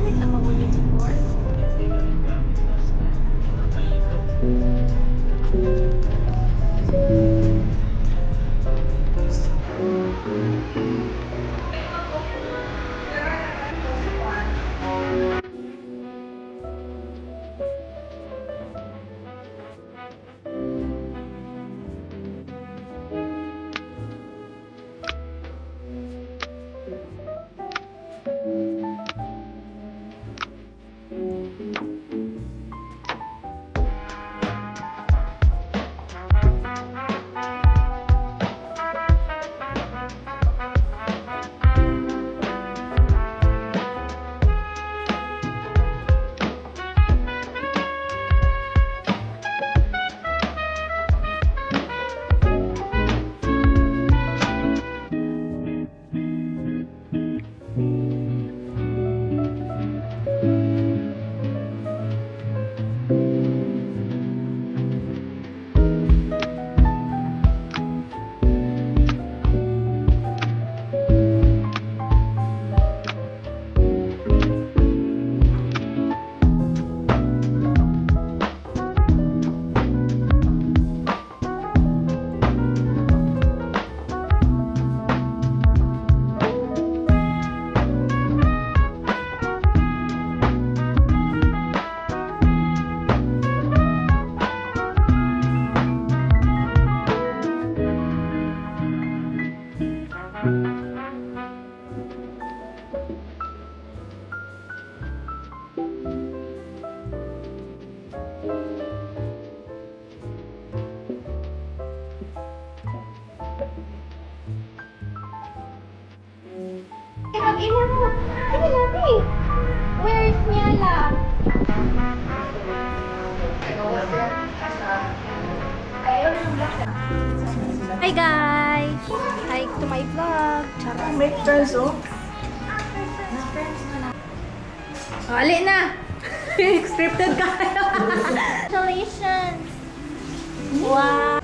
Nakaulit before. Mag-ina mo. Sige natin. Where's Miala? Hi guys! Hi to my vlog. Charot. Make friends, oh. Oh, ali na! Scripted ka. Congratulations! Wow!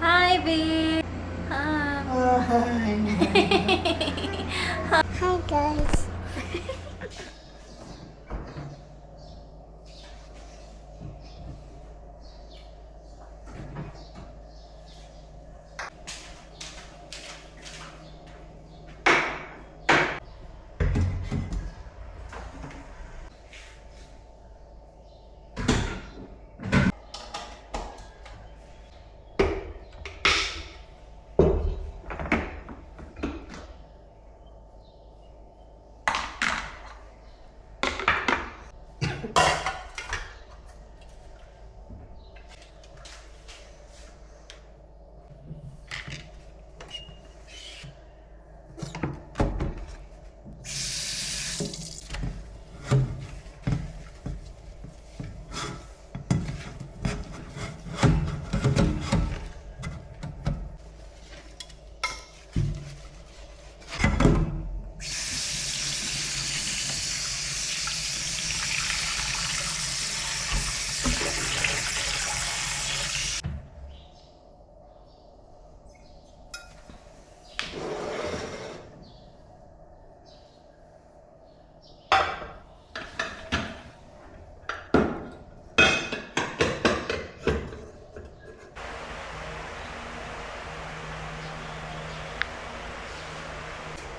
Hi, babe! Hi! Hi. Hi guys.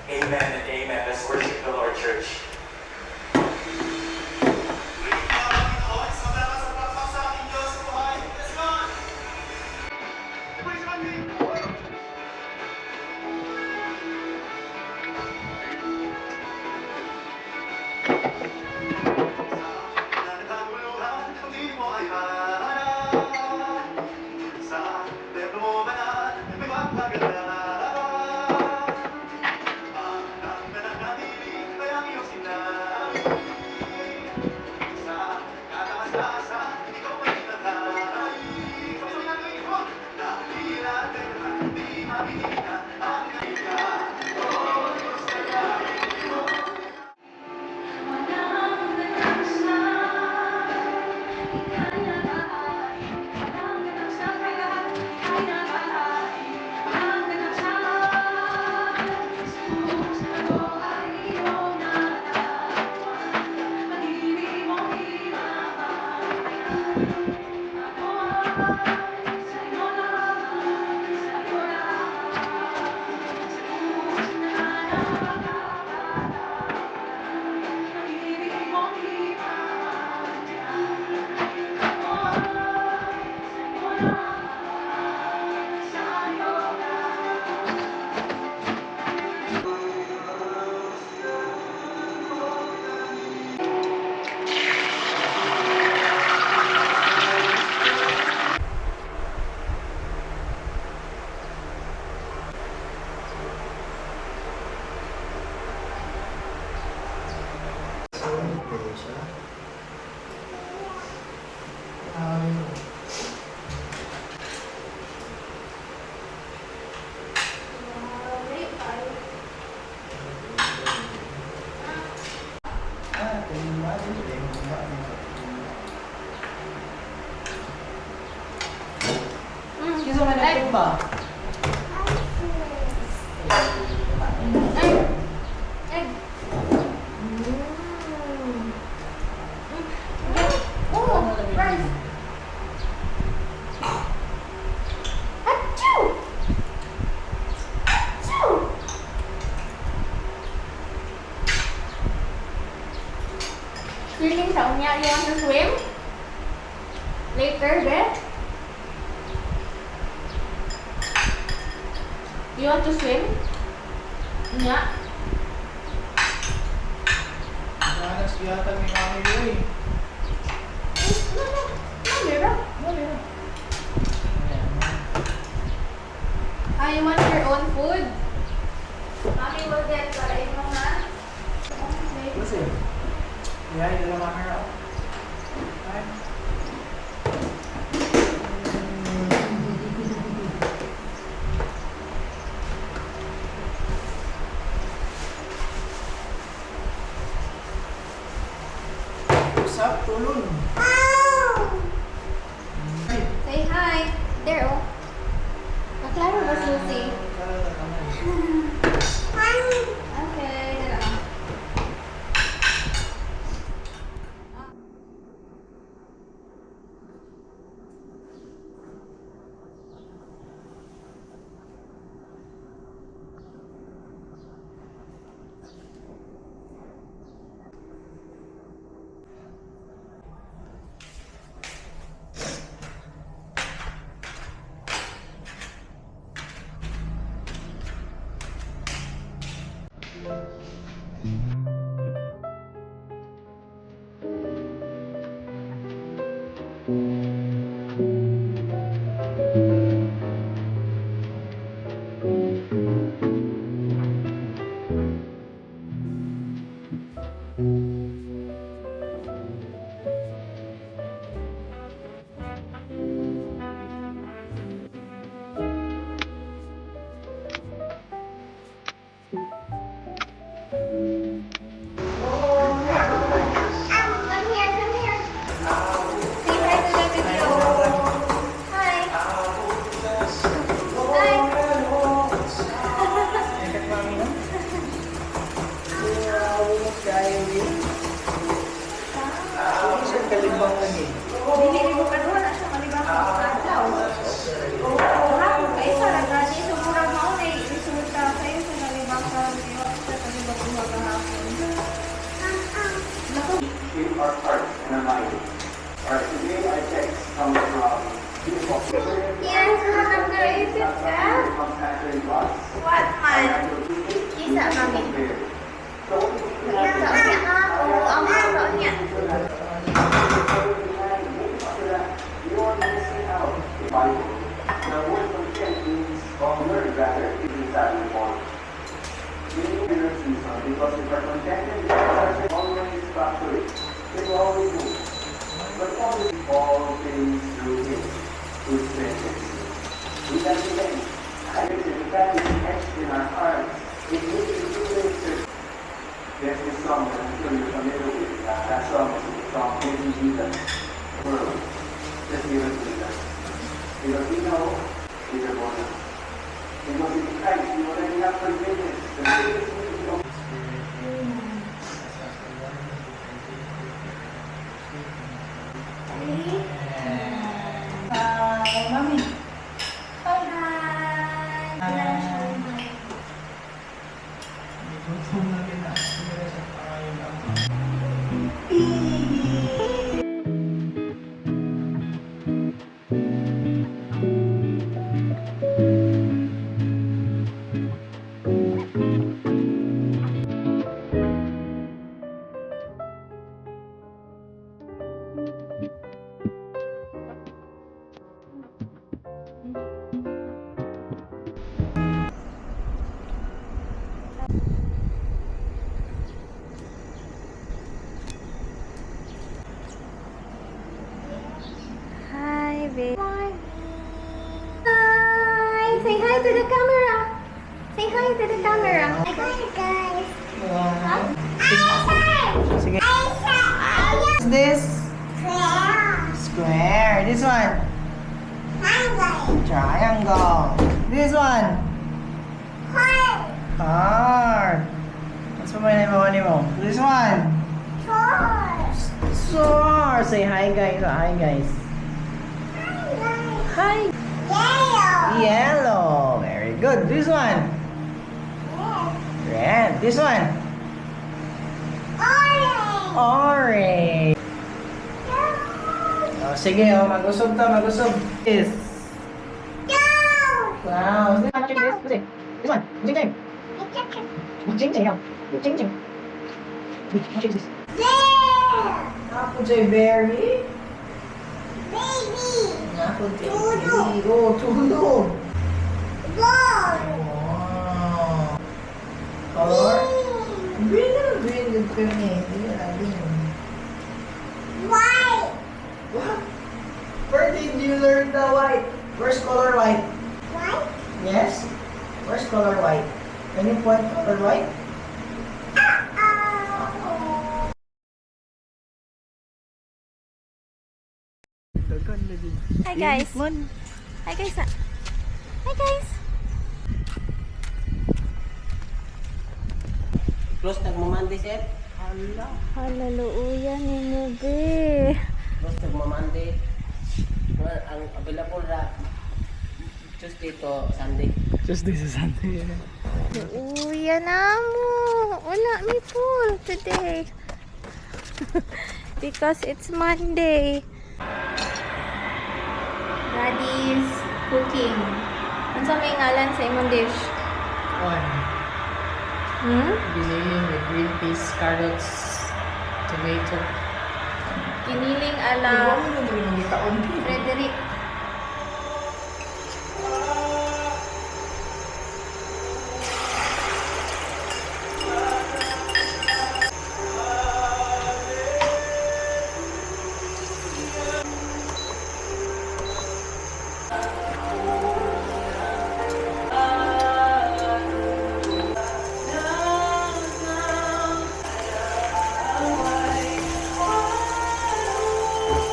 Amen and amen. Let's worship the Lord, church. pa? Egg. Egg. Oh, rice. Achoo! Achoo! Swimming sa unya. You want to swim? Later, Beth? You want to swim? Unya? Ganas yata ni Mami Louie. No, no. No, meron. No, meron. Ah, you want your own food? Mommy will get para imo ha? Okay. Listen. Yeah, you don't want her out. Right? What's up, Tulun? Hey. Say hi. There, oh. Maklaro ba, Susie? Okay, dala ka. Shape our hearts and our minds. Alright, today our text comes from beautiful Yes, nakaisip ka? What man? Isa, mami. Yan, taon niya ka. Oo, ang mga taon niya. The word content means learn rather, it is that form. Meaning in a season, because if our contented is always fluctuate, it will always move. But always all things through Him who strengthens you. We can begin. I guess if that is etched in our hearts, it makes you feel certain. There's this song that I'm sure you're familiar with. That song is the song Praising Jesus. World. Just give us Jesus. Because we know He's a bonus. Because in Christ, we already have forgiveness. The greatest need of Mami. Hi, hi. Gutom na rin na. Sumira sa pangayon ang Hi, babe. Hi. Say hi to the camera. Say hi to the camera. Hi, guys. Sige. What's this? Square. This one? Triangle. This one. Heart. What's my name mo? This one. Soar. Say hi guys. Hi guys. Hi. Yellow. Very good. This one. Red. This one. Orange. Oh, sige, oh, mag-usog to, mag-usog. This. Wow. This one. Ching-ching. Ching-ching. Ching-ching. What is this? Apple J berry. Apple J berry. Oh, tulog. Wow. Color? Green na green. Good for me. Hindi na green. What? Where did you learn the white? Where's color white? White? Yes. Where's color white? Can you point color white? Hi guys. Hi guys. Hi guys. Close nagmamandi sir. Hallelujah ninyo be. Close nagmamandi. Ang available ra Tuesday to Sunday. Tuesday sa Sunday. Uya na mo. Wala mi full today. Because it's Monday. Daddy's cooking. Ano sa may ngalan sa imong dish? One. Giniling with green peas, carrots, tomato. Giniling ala Taon. Frederick.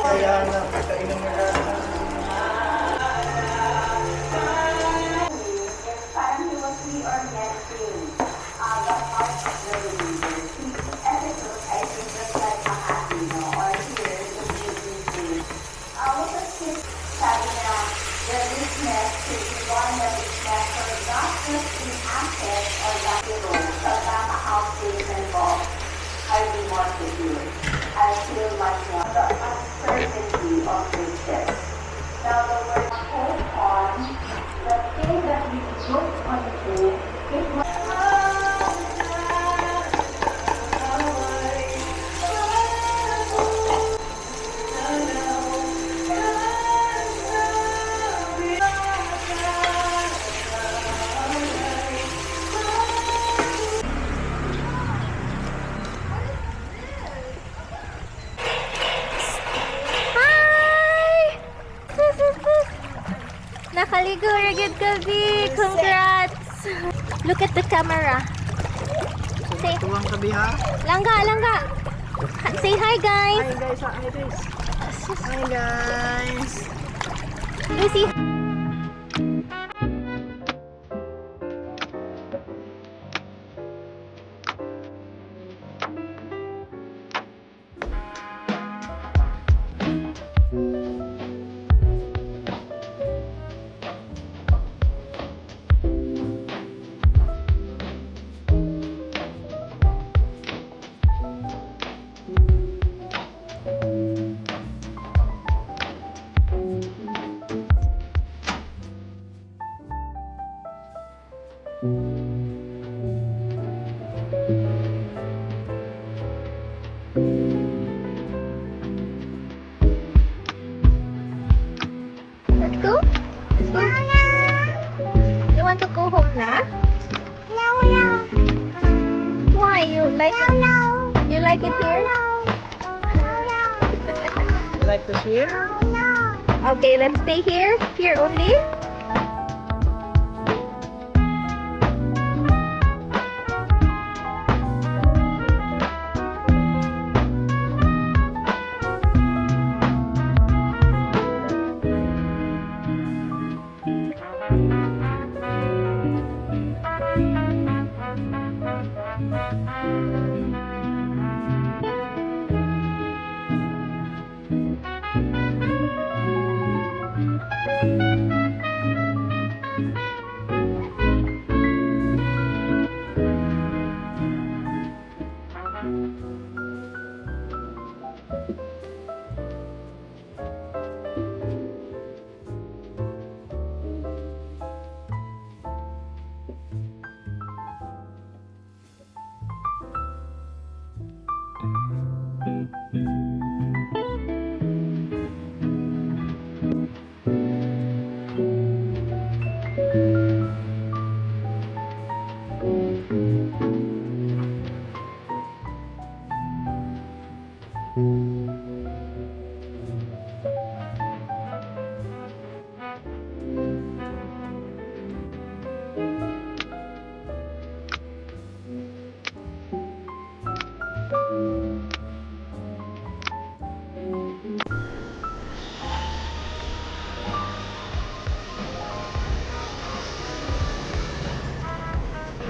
Kaya na, kainom mo na. I'll be more secure. I feel much more the uncertainty of riches. Now the word hope on, the thing that we look onto, is what Nakaligo ra gyud ka, B. Congrats. Look at the camera. Say, Tuwang kabi ha? langga. Say hi, guys. Hi guys, hi guys. Hi guys. Lucy. Let's go. You want to go home now? Why? You like it? You like it here? You like to swim? Okay, let's stay here. Here only.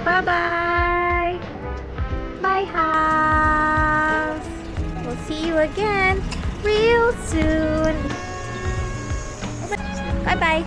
Bye-bye. Bye, house. We'll see you again real soon. Bye-bye.